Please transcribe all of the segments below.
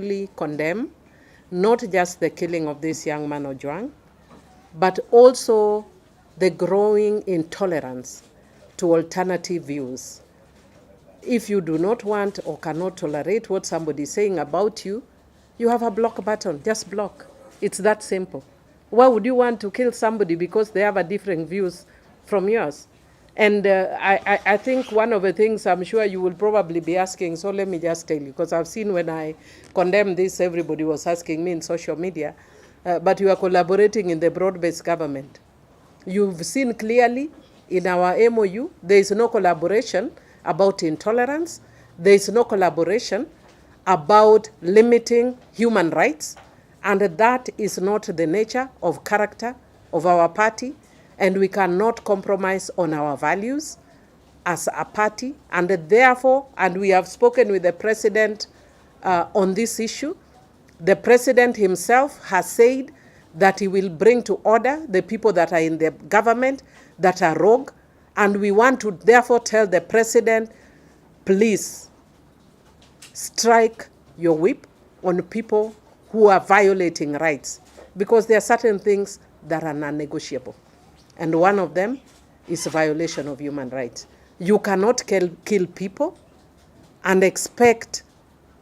strongly condemn not just the killing of this young man Ojwang, but also the growing intolerance to alternative views. If you do not want or cannot tolerate what somebody is saying about you, you have a block button. Just block. It's that simple. Why would you want to kill somebody because they have a different views from yours? And I think one of the things I'm sure you will probably be asking, so let me just tell you, because I've seen when I condemned this, everybody was asking me in social media, but you are collaborating in the broad-based government. You've seen clearly in our MOU, there is no collaboration about intolerance. There is no collaboration about limiting human rights. And that is not the nature of character of our party. And we cannot compromise on our values as a party. And therefore, and we have spoken with the president on this issue, the president himself has said that he will bring to order the people that are in the government that are rogue. And we want to therefore tell the president, please strike your whip on people who are violating rights, because there are certain things that are non-negotiable. And one of them is a violation of human rights. You cannot kill people and expect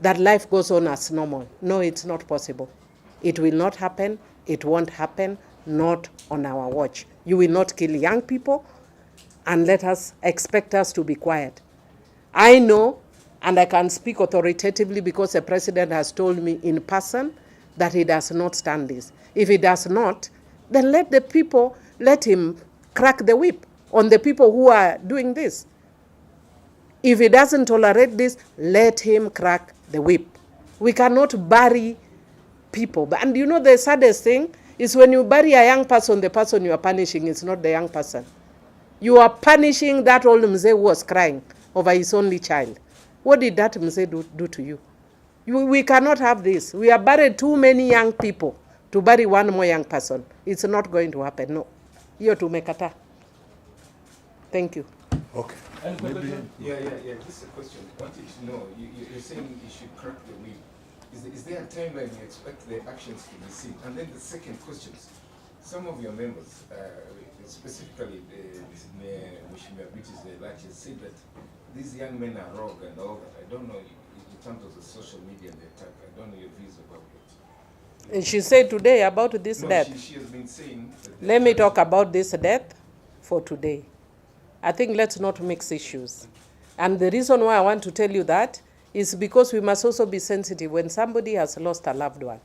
that life goes on as normal. No, it's not possible. It will not happen. It won't happen, not on our watch. You will not kill young people and let us expect us to be quiet. I know, and I can speak authoritatively because the president has told me in person that he does not stand this. If he does not, then let him crack the whip on the people who are doing this. If he doesn't tolerate this, let him crack the whip. We cannot bury people. And you know the saddest thing is when you bury a young person, the person you are punishing is not the young person. You are punishing that old Mzee who was crying over his only child. What did that Mzee do to you? We cannot have this. We have buried too many young people to bury one more young person. It's not going to happen, no. Hiyo tumekata. Thank you. Okay. Maybe. Yeah. Just a question. I wanted to know, you're saying you should crack the whip. Is there a timeline you expect the actions to be seen? And then the second question, some of your members, specifically which is the largest, said that these young men are rogue and all that. I don't know, in terms of the social media and the attack, I don't know your views about it. And she said today about this death. She has been saying that. Let me talk about this death for today. I think let's not mix issues. And the reason why I want to tell you that is because we must also be sensitive when somebody has lost a loved one.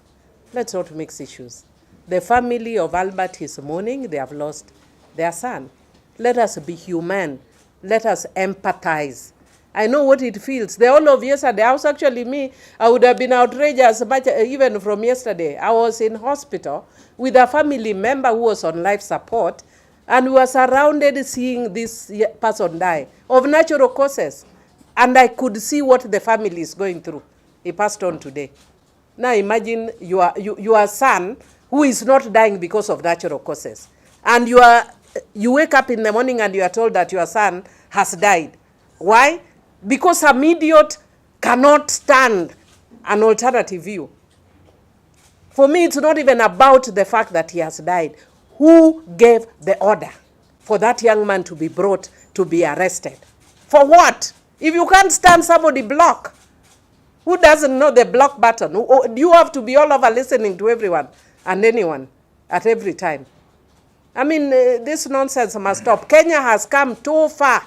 Let's not mix issues. The family of Albert is mourning. They have lost their son. Let us be human. Let us empathize. I know what it feels. The whole of yesterday, I was actually I would have been outraged as much even from yesterday. I was in hospital with a family member who was on life support, and we were surrounded seeing this person die of natural causes. And I could see what the family is going through. He passed on today. Now imagine your son who is not dying because of natural causes. And you wake up in the morning and you are told that your son has died. Why? Because some idiot cannot stand an alternative view. For me, it's not even about the fact that he has died. Who gave the order for that young man to be brought to be arrested? For what? If you can't stand somebody, block. Who doesn't know the block button? You have to be all over listening to everyone and anyone at every time. I mean, this nonsense must stop. Kenya has come too far.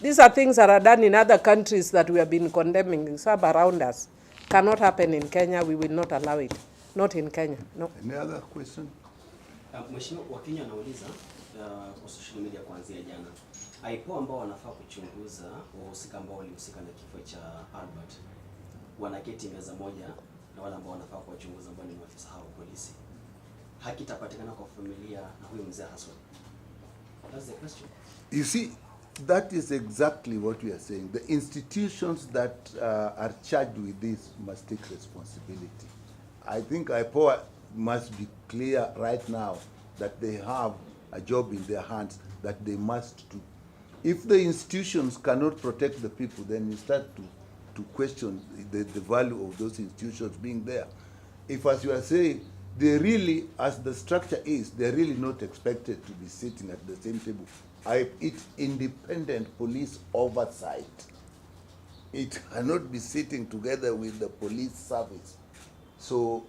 These are things that are done in other countries that we have been condemning. Some around us. Cannot happen in Kenya. We will not allow it. Not in Kenya. No. Any other question? Mheshimiwa, Wakenya wanauliza kwa social media kuanzia jana. IPOA ambao wanafaa kuchunguza wahusika ambao walihusika na kifo cha Albert. Wanaketi meza moja na wale ambao wanafaa kuwachunguza ambao ni maafisa hao polisi. Haki itapatikana kwa familia na huyo mzee haswa. That's the question. You see, that is exactly what we are saying. The institutions that are charged with this must take responsibility. I think IPOA must be clear right now that they have a job in their hands that they must do. If the institutions cannot protect the people, then you start to to question the value of those institutions being there. If, as you are saying, they really, as the structure is, they're really not expected to be sitting at the same table. It's independent police oversight. It cannot be sitting together with the police service. So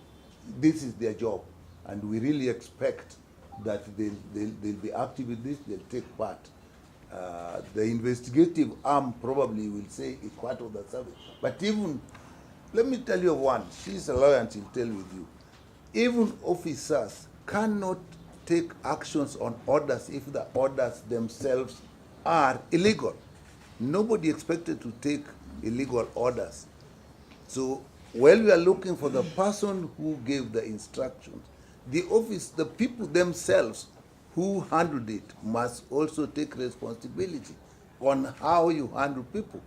this is their job, and we really expect that they'll be active with this, they'll take part. The investigative arm probably will say it's part of the service. But even, let me tell you of one, she's a lawyer and she'll tell with you. Even officers cannot take actions on orders if the orders themselves are illegal. Nobody expected to take illegal orders. So while we are looking for the person who gave the instructions, the people themselves who handled it must also take responsibility on how you handle people.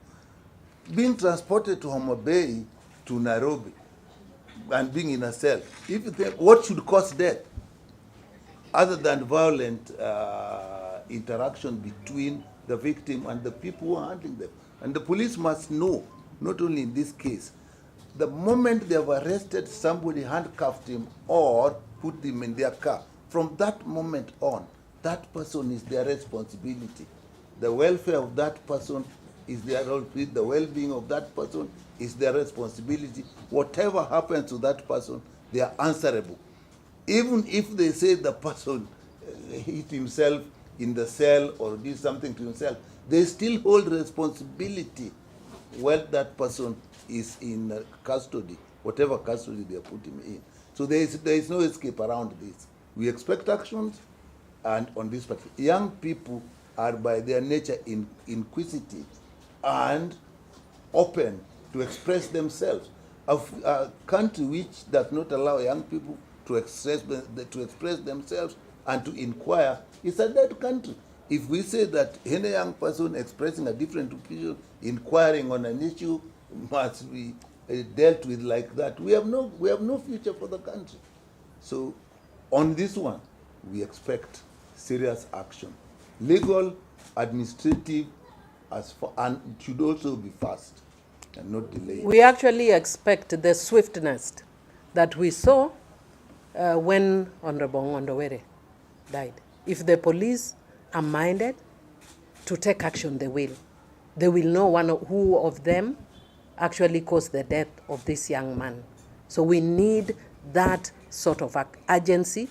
Being transported to Homa Bay to Nairobi and being in a cell, if you think, what should cause death other than violent interaction between the victim and the people who are handling them? And the police must know, not only in this case, the moment they have arrested somebody, handcuffed him, or put him in their car, from that moment on, that person is their responsibility. The welfare of that person is their responsibility. The well-being of that person is their responsibility. Whatever happens to that person, they are answerable. Even if they say the person hit himself in the cell or did something to himself, they still hold responsibility while that person is in custody, whatever custody they put him in. So there is no escape around this. We expect actions, and on this part, young people are by their nature inquisitive and open to express themselves. A country which does not allow young people to express themselves and to inquire is a dead country. If we say that any young person expressing a different opinion, inquiring on an issue, must be dealt with like that, we have no future for the country. So on this one, we expect serious action, legal, administrative, and it should also be fast and not delayed. We actually expect the swiftness that we saw when Honorable Ondowere died. If the police are minded to take action, they will. They will know who of them actually caused the death of this young man. So we need that sort of urgency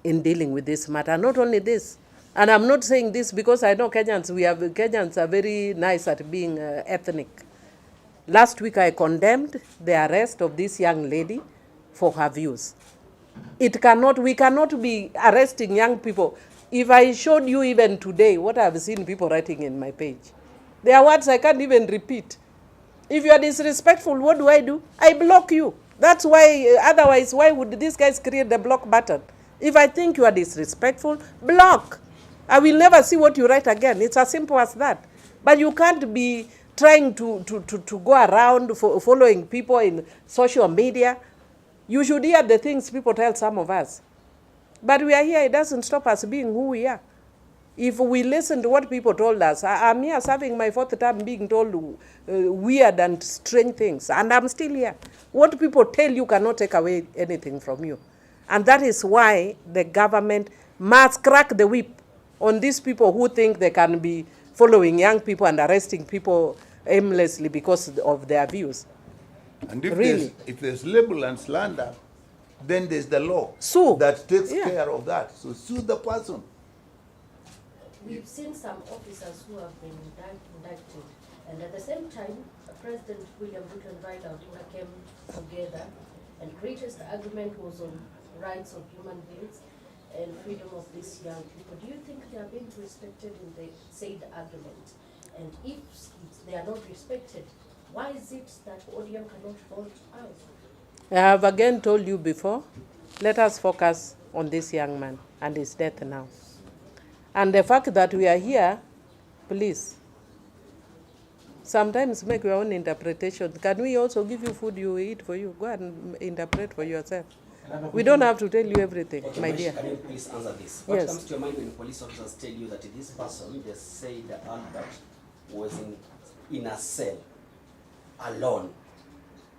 in dealing with this matter. Not only this, and I'm not saying this because I know Kenyans are very nice at being ethnic. Last week I condemned the arrest of this young lady for her views. We cannot be arresting young people. If I showed you even today what I've seen people writing in my page, there are words I can't even repeat. If you are disrespectful, what do? I block you. That's why, otherwise, why would these guys create the block button? If I think you are disrespectful, block. I will never see what you write again. It's as simple as that. But you can't be trying to go around following people in social media. You should hear the things people tell some of us. But we are here, it doesn't stop us being who we are. If we listen to what people told us, I'm here serving my fourth term being told weird and strange things, and I'm still here. What people tell you cannot take away anything from you. And that is why the government must crack the whip on these people who think they can be following young people and arresting people aimlessly because of their views. And if there's libel and slander, then there's the law that takes care of that. So sue the person. We've seen some officers who have been indicted, and at the same time, President William Ruto and Raila Odinga came together, and the greatest argument was on rights of human beings and freedom of these young people. Do you think they are being respected in the said argument? And if they are not respected, why is it that Odhiambo cannot vote out? I have again told you before, let us focus on this young man and his death now. And the fact that we are here, please, sometimes make your own interpretation. Can we also give you food you eat for you? Go and interpret for yourself. We don't have to tell you everything, my dear. Can you please answer this? Yes. What comes to your mind when police officers tell you that this person, they say that Albert was in a cell alone.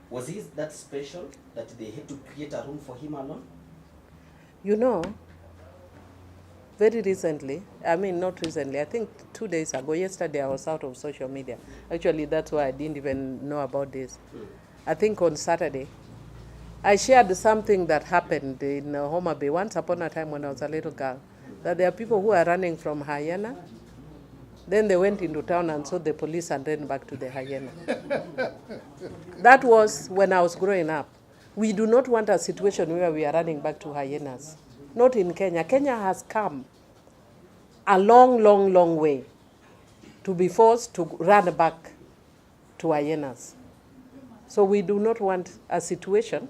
Was he that special that they had to create a room for him alone? You know, very recently, I mean not recently, I think 2 days ago, yesterday I was out of social media. Actually, that's why I didn't even know about this. I think on Saturday, I shared something that happened in Homa Bay once upon a time when I was a little girl, that there are people who are running from hyena. Then they went into town and saw the police and ran back to the hyena. That was when I was growing up. We do not want a situation where we are running back to hyenas. Not in Kenya. Kenya has come a long, long, long way to be forced to run back to hyenas. So we do not want a situation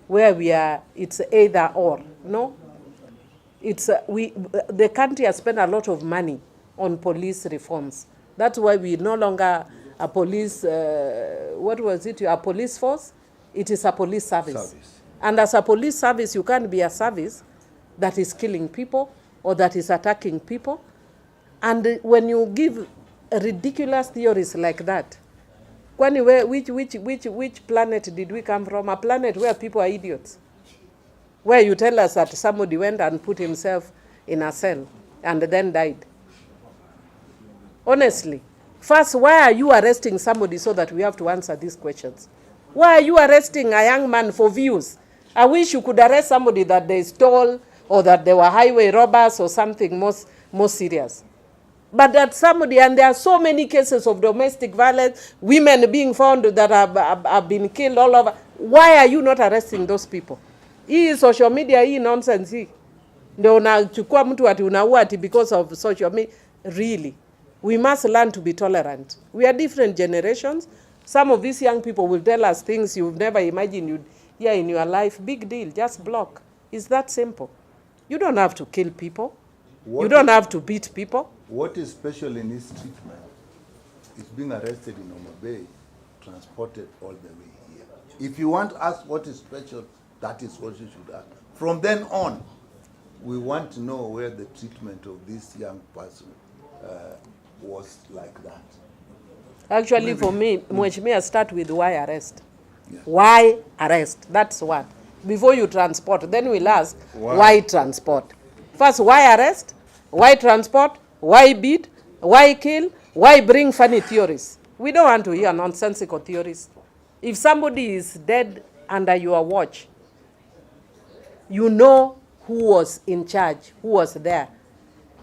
where it's either or. No, it's the country has spent a lot of money on police reforms. That's why we no longer a police, a police force? It is a police service. And as a police service, you can't be a service that is killing people or that is attacking people. And when you give ridiculous theories like that, which planet did we come from? A planet where people are idiots. Where you tell us that somebody went and put himself in a cell and then died. Honestly, first, why are you arresting somebody so that we have to answer these questions? Why are you arresting a young man for views? I wish you could arrest somebody that they stole or that they were highway robbers or something more serious. But that somebody, and there are so many cases of domestic violence, women being found that have been killed all over. Why are you not arresting those people? Hii social media, hii nonsense hii. Ndio unachukua mtu ati unaua ati because of social media. Really? We must learn to be tolerant. We are different generations. Some of these young people will tell us things you've never imagined you'd hear in your life. Big deal, just block. It's that simple. You don't have to kill people. You don't have to beat people. What is special in his treatment is being arrested in Homa Bay, transported all the way here. If you want to ask what is special, that is what you should ask. From then on, we want to know where the treatment of this young person was like that. Actually, for me, Mheshimiwa, start with why arrest. Yeah. Why arrest? That's what. Before you transport, then we'll ask why transport. First, why arrest? Why transport? Why beat? Why kill? Why bring funny theories? We don't want to hear nonsensical theories. If somebody is dead under your watch, you know who was in charge, who was there.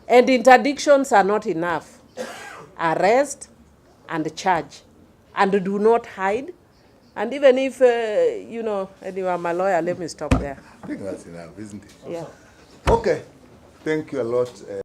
And interdictions are not enough. Arrest and charge. And do not hide. And even if, anyway, I'm a lawyer, let me stop there. I think that's enough, isn't it? Yeah. Okay. Thank you a lot.